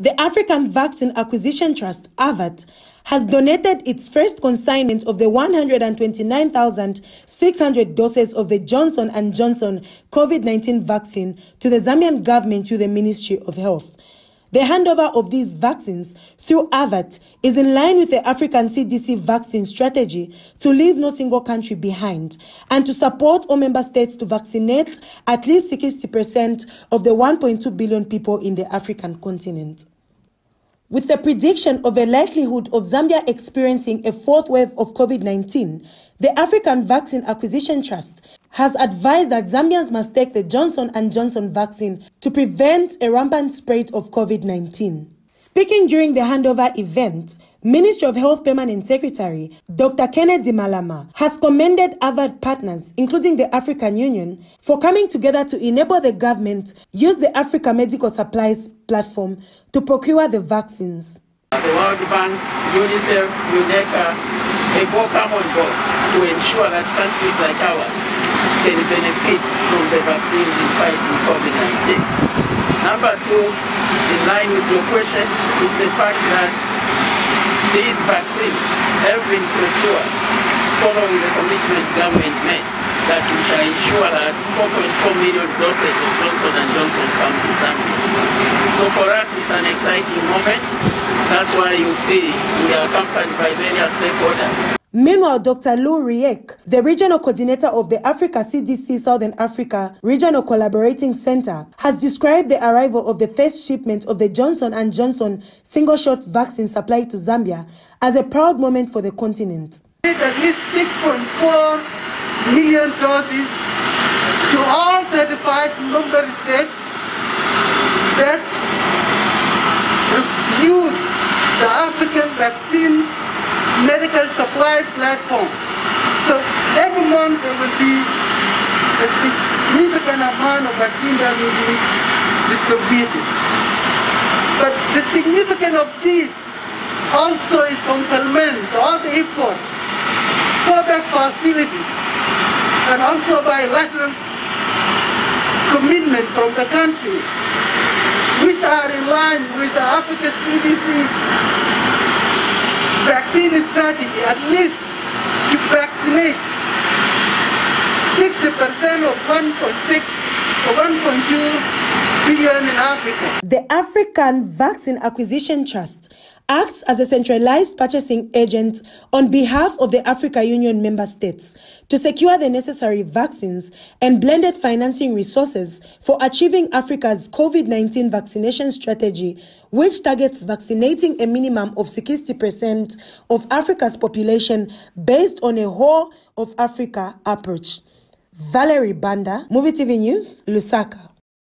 The African Vaccine Acquisition Trust, AVAT, has donated its first consignment of the 129,600 doses of the Johnson & Johnson COVID-19 vaccine to the Zambian government through the Ministry of Health. The handover of these vaccines through AVAT is in line with the African CDC vaccine strategy to leave no single country behind and to support all member states to vaccinate at least 60% of the 1.2 billion people in the African continent. With the prediction of a likelihood of Zambia experiencing a fourth wave of COVID-19, the African Vaccine Acquisition Trust has advised that Zambians must take the Johnson & Johnson vaccine to prevent a rampant spread of COVID-19. Speaking during the handover event, Ministry of Health Permanent Secretary Dr. Kennedy Malama has commended AVAT partners, including the African Union, for coming together to enable the government use the Africa Medical Supplies platform to procure the vaccines. The World Bank, UNICEF, Lui Riek, they've all come on board to ensure that countries like ours can benefit from the vaccines in fighting COVID-19. Number two, in line with your question, is the fact that these vaccines have been procured following the commitment government made that we shall ensure that 4.4 million doses of Johnson & Johnson come to Zambia. So for us, it's an exciting moment. That's why you see we are accompanied by various stakeholders. Meanwhile, Dr. Lui Riek, the regional coordinator of the Africa CDC Southern Africa Regional Collaborating Center, has described the arrival of the first shipment of the Johnson & Johnson single-shot vaccine supplied to Zambia as a proud moment for the continent. At least 6.4 million doses to all 35 member states that use the African vaccine medical supply platform. So every month there will be a significant amount of vaccine that will be distributed. But the significance of this also is complement all the effort, product facilities, and also bilateral commitment from the country, which are in line with the Africa CDC vaccine strategy, at least to vaccinate 60% of 1.6 or 1.2 billion in Africa. The African Vaccine Acquisition Trust acts as a centralized purchasing agent on behalf of the African Union member states to secure the necessary vaccines and blended financing resources for achieving Africa's COVID-19 vaccination strategy, which targets vaccinating a minimum of 60% of Africa's population based on a whole of Africa approach. Valerie Banda, Movie TV News, Lusaka.